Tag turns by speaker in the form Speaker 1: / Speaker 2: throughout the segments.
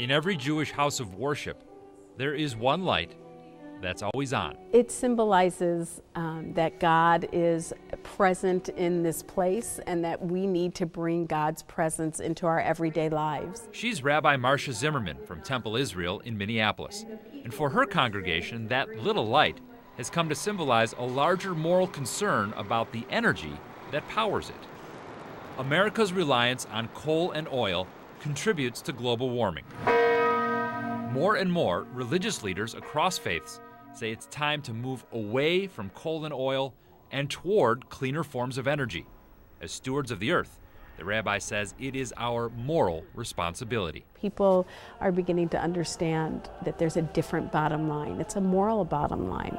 Speaker 1: In every Jewish house of worship, there is one light that's always on.
Speaker 2: It symbolizes that God is present in this place and that we need to bring God's presence into our everyday lives.
Speaker 1: She's Rabbi Marcia Zimmerman from Temple Israel in Minneapolis. And for her congregation, that little light has come to symbolize a larger moral concern about the energy that powers it. America's reliance on coal and oil contributes to global warming. More and more, religious leaders across faiths say it's time to move away from coal and oil and toward cleaner forms of energy. As stewards of the earth, the rabbi says it is our moral responsibility.
Speaker 2: People are beginning to understand that there's a different bottom line. It's a moral bottom line.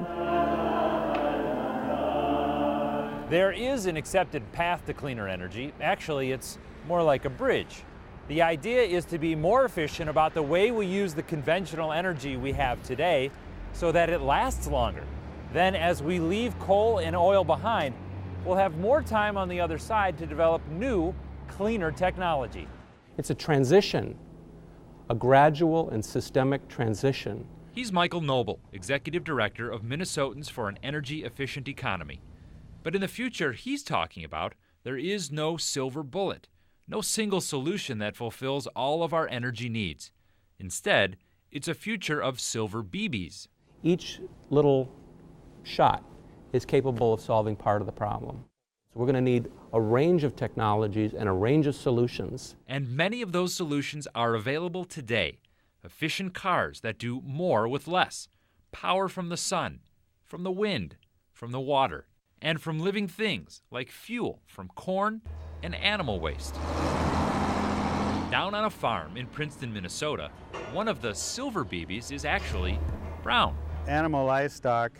Speaker 1: There is an accepted path to cleaner energy. Actually, it's more like a bridge. The idea is to be more efficient about the way we use the conventional energy we have today so that it lasts longer. Then as we leave coal and oil behind, we'll have more time on the other side to develop new, cleaner technology.
Speaker 3: It's a transition, a gradual and systemic transition.
Speaker 1: He's Michael Noble, Executive Director of Minnesotans for an Energy Efficient Economy. But in the future he's talking about, there is no silver bullet, no single solution that fulfills all of our energy needs. Instead, it's a future of silver BBs.
Speaker 3: Each little shot is capable of solving part of the problem. So we're going to need a range of technologies and a range of solutions.
Speaker 1: And many of those solutions are available today. Efficient cars that do more with less. Power from the sun, from the wind, from the water, and from living things like fuel from corn and animal waste. Down on a farm in Princeton, Minnesota, one of the silver BBs is actually brown.
Speaker 4: Animal livestock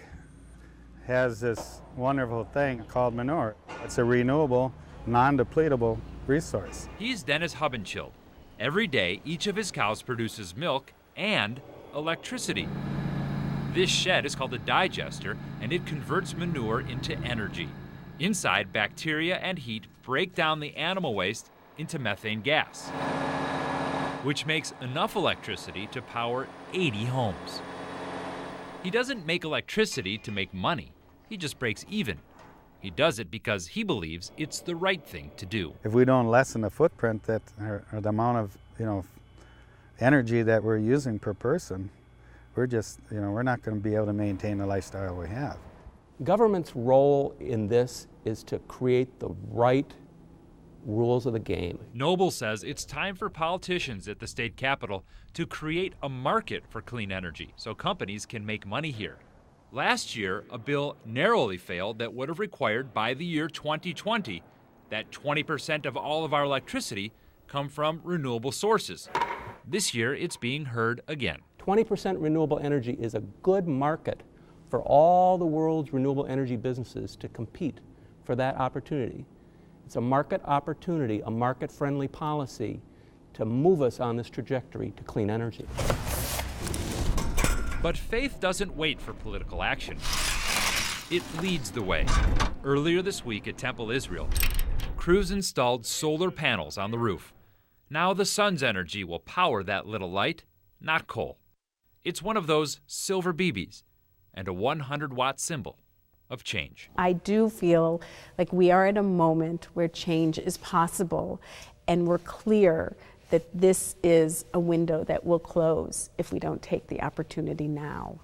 Speaker 4: has this wonderful thing called manure. It's a renewable, non-depletable resource.
Speaker 1: He's Dennis Hubenschild. Every day, each of his cows produces milk and electricity. This shed is called a digester, and it converts manure into energy. Inside, bacteria and heat break down the animal waste into methane gas, which makes enough electricity to power 80 homes. He doesn't make electricity to make money. He just breaks even. He does it because he believes it's the right thing to do.
Speaker 4: If we don't lessen the footprint that or the amount of energy that we're using per person, we're just we're not going to be able to maintain the lifestyle we have.
Speaker 3: Government's role in this is to create the right rules of the game.
Speaker 1: Noble says it's time for politicians at the state capitol to create a market for clean energy so companies can make money here. Last year, a bill narrowly failed that would have required by the year 2020 that 20% of all of our electricity come from renewable sources. This year, it's being heard again.
Speaker 3: 20% renewable energy is a good market for all the world's renewable energy businesses to compete for that opportunity. It's a market opportunity, a market-friendly policy to move us on this trajectory to clean energy.
Speaker 1: But faith doesn't wait for political action. It leads the way. Earlier this week at Temple Israel, crews installed solar panels on the roof. Now the sun's energy will power that little light, not coal. It's one of those silver BBs and a 100-watt symbol of change.
Speaker 2: I do feel like we are at a moment where change is possible, and we're clear that this is a window that will close if we don't take the opportunity now.